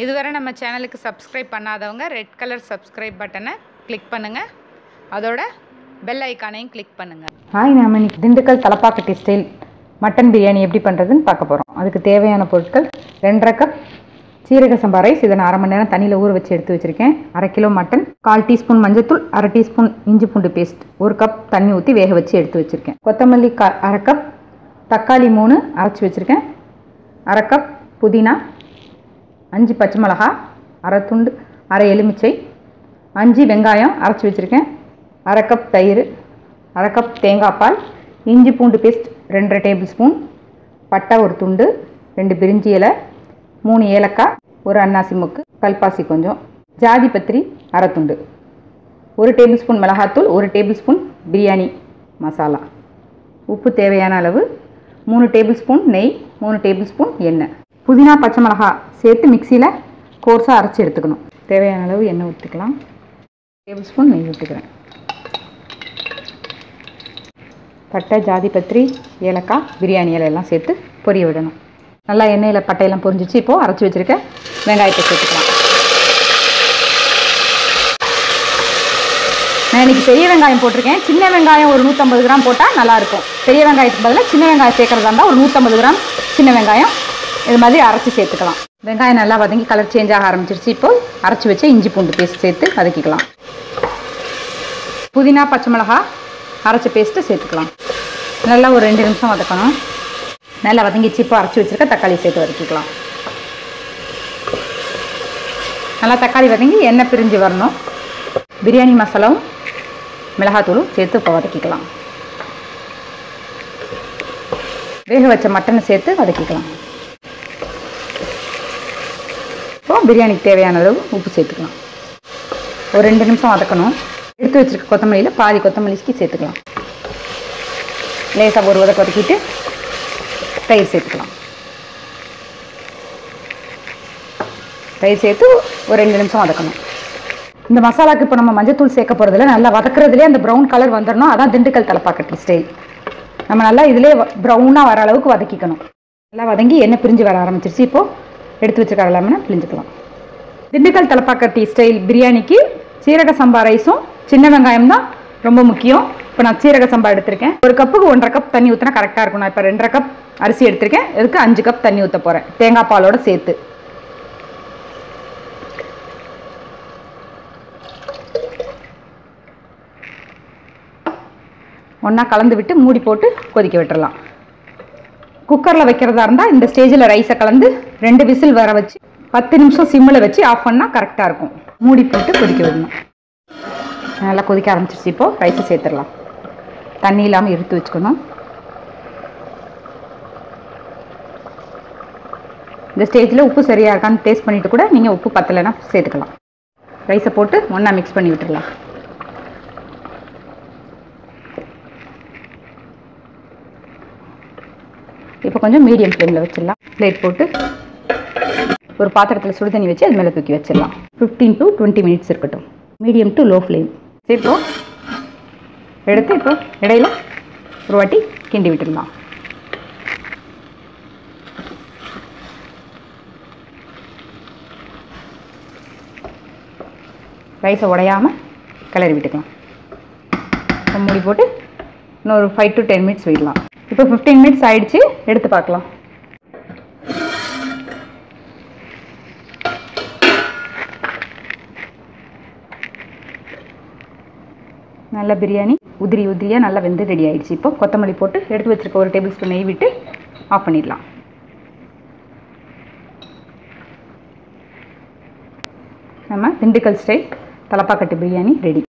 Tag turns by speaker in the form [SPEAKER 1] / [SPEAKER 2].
[SPEAKER 1] இதுவரை நம்ம சேனலுக்கு சப்ஸ்கிரைப் பண்ணாதவங்க ரெட் கலர் சப்ஸ்கிரைப் பட்டனை கிளிக் பண்ணுங்கள், அதோட பெல் ஐக்கானையும் கிளிக் பண்ணுங்கள்.
[SPEAKER 2] ஹாய், நாம இன்னைக்கு திண்டுக்கல் தலப்பாக்கட்டி ஸ்டைல் மட்டன் பிரியாணி எப்படி பண்ணுறதுன்னு பார்க்க போகிறோம். அதுக்கு தேவையான பொருட்கள் 2.5 கப் சீரக சம்பா ரைஸ். இதை நான் 1/2 மணி நேரம் தண்ணியில் ஊற வச்சு எடுத்து வச்சுருக்கேன். 1/2 கிலோ மட்டன், 1/4 டீஸ்பூன் மஞ்சத்தூள், 1/2 டீஸ்பூன் இஞ்சி பூண்டு பேஸ்ட், 1 கப் தண்ணி ஊற்றி வேக வச்சு எடுத்து வச்சுருக்கேன். கொத்தமல்லி 1/2 கப், தக்காளி 3 அரைச்சி வச்சுருக்கேன், 1/2 கப் புதினா, 5 பச்சை மிளகா, 1/2 துண்டு, 1/2 எலுமிச்சை, 5 வெங்காயம் அரைச்சி வச்சுருக்கேன், 1/2 கப் தயிர், 1/2 கப் தேங்காய் பால், இஞ்சி பூண்டு பேஸ்ட் 2 டேபிள் ஸ்பூன், பட்டை 1 துண்டு, 2 பிரிஞ்சி இலை, 3 ஏலக்காய், 1 அன்னாசி மொக்கு, கல்பாசி கொஞ்சம், ஜாதி பத்திரி 1/2 துண்டு, 1 டேபிள் ஸ்பூன் மிளகாத்தூள், 1 டேபிள் ஸ்பூன் பிரியாணி மசாலா, உப்பு தேவையான அளவு, 3 டேபிள் ஸ்பூன் நெய், 3 டேபிள் ஸ்பூன் எண்ணெய், புதினா பச்சை மிளகா சேர்த்து மிக்சியில் கோர்ஸாக அரைச்சி எடுத்துக்கணும். தேவையான அளவு எண்ணெய் ஊற்றிக்கலாம். டேபிள் ஸ்பூன் நெய் ஊற்றிக்கிறேன். பட்டை, ஜாதி பத்திரி, ஏலக்காய், பிரியாணி இலையெல்லாம் சேர்த்து பொரிய விடணும். நல்லா எண்ணெயில் பட்டையெல்லாம் பொரிஞ்சிச்சு. இப்போது அரைச்சி வச்சுருக்க வெங்காயத்தை சேர்த்துக்கலாம். நான் இன்றைக்கி பெரிய வெங்காயம் போட்டிருக்கேன். சின்ன வெங்காயம் ஒரு 150 கிராம் போட்டால் நல்லாயிருக்கும். பெரிய வெங்காயத்துக்கு பதிலாக சின்ன வெங்காயம் சேர்க்குறதா இருந்தால் ஒரு 150 கிராம் சின்ன வெங்காயம் இது மாதிரி அரைச்சி சேர்த்துக்கலாம். வெங்காயம் நல்லா வதங்கி கலர் சேஞ்ச் ஆக ஆரம்பிச்சிருச்சு. இப்போது அரைச்சி வச்சு இஞ்சி பூண்டு பேஸ்ட் சேர்த்து வதக்கிக்கலாம். புதினா பச்சை மிளகா அரைச்ச பேஸ்ட்டு சேர்த்துக்கலாம். நல்லா ஒரு 2 நிமிஷம் வதக்கணும். நல்லா வதங்கிச்சு. இப்போ அரைச்சி வச்சுருக்க தக்காளி சேர்த்து வதக்கிக்கலாம். நல்லா தக்காளி வதங்கி எண்ணெய் பிரிஞ்சு வரணும். பிரியாணி மசாலாவும் மிளகாத்தூளும் சேர்த்து இப்போ வதக்கிக்கலாம். வேக வச்ச மட்டனை சேர்த்து வதக்கிக்கலாம். இப்போது பிரியாணிக்கு தேவையான அளவு உப்பு சேர்த்துக்கலாம். ஒரு 2 நிமிஷம் வதக்கணும். எடுத்து வச்சுருக்க கொத்தமல்லியில் பாதி கொத்தமல்லிக்கு சேர்த்துக்கலாம். லேசாக ஒரு வதக்கிட்டு தயிர் சேர்த்துக்கலாம். தயிர் சேர்த்து ஒரு 2 நிமிஷம் வதக்கணும். இந்த மசாலாவுக்கு இப்போ நம்ம மஞ்சத்தூள் சேர்க்க போகிறதில்ல. நல்லா வதக்குறதுலேயே அந்த ப்ரௌன் கலர் வந்துடணும். அதான் திண்டுக்கல் தலப்பாக்கட்டி ஸ்டைல். நம்ம நல்லா இதிலே ப்ரௌனாக வர அளவுக்கு வதக்கிக்கணும். நல்லா வதங்கி எண்ணெய் பிரிஞ்சு வர ஆரம்பிச்சிருச்சு. இப்போது எடுத்து வச்சுக்க எல்லாமே பிழிஞ்சுக்கலாம். திண்டுக்கல் தலப்பாக்கட்டி ஸ்டைல் பிரியாணிக்கு சீரக சம்பா ரைஸும் சின்ன வெங்காயம் தான் ரொம்ப முக்கியம். இப்போ நான் சீரக சம்பா எடுத்திருக்கேன். ஒரு கப்புக்கு 1.5 கப் தண்ணி ஊற்றினா கரெக்டாக இருக்கும். நான் இப்போ 2.5 கப் அரிசி எடுத்திருக்கேன். இதுக்கு 5 கப் தண்ணி ஊற்ற போகிறேன், தேங்காய் பாலோடு சேர்த்து. ஒன்றா கலந்து விட்டு மூடி போட்டு கொதிக்க விட்டுறலாம். குக்கரில் வைக்கிறதா இருந்தால் இந்த ஸ்டேஜில் ரைஸை கலந்து 2 விசில் வர வச்சு 10 நிமிஷம் சிம்மில் வச்சு ஆஃப் பண்ணால் கரெக்டாக இருக்கும். மூடி போட்டு கொதிக்க விடணும். நல்லா கொதிக்க ஆரம்பிச்சிருச்சு. இப்போது ரைஸை சேர்த்துடலாம். தண்ணி இல்லாமல் எடுத்து வச்சுக்கணும். இந்த ஸ்டேஜில் உப்பு சரியாக இருக்கான்னு டேஸ்ட் பண்ணிவிட்டு கூட நீங்கள் உப்பு பத்தலைன்னா சேர்த்துக்கலாம். ரைஸை போட்டு ஒன்றா மிக்ஸ் பண்ணி விட்டுடலாம். இப்போ கொஞ்சம் மீடியம் ஃப்ளேமில் வச்சிடலாம். பிளேட் போட்டு ஒரு பாத்திரத்தில் சுடு தண்ணி வச்சு அது மேலே தூக்கி வச்சிடலாம். 15 to 20 மினிட்ஸ் இருக்கட்டும். Medium to low flame. இப்போ எடுத்து இப்போ இடையில ஒரு வாட்டி கிண்டி விட்டுடலாம். ரைஸை உடையாமல் கிளறி விட்டுக்கலாம். மூடி போட்டு இன்னொரு 5 to 10 மினிட்ஸ் விடலாம். இப்போ 15 மினிட்ஸ் ஆயிடுச்சு. எடுத்து பார்க்கலாம். நல்ல பிரியாணி உதிரி உதிரியாக நல்லா வெந்து ரெடி ஆகிடுச்சு. இப்போ கொத்தமல்லி போட்டு எடுத்து வச்சுருக்க 1 டேபிள் ஸ்பூன் நெய் விட்டு ஆஃப் பண்ணிடலாம். நம்ம திண்டுக்கல் ஸ்டைல் தலப்பாக்கட்டி பிரியாணி ரெடி.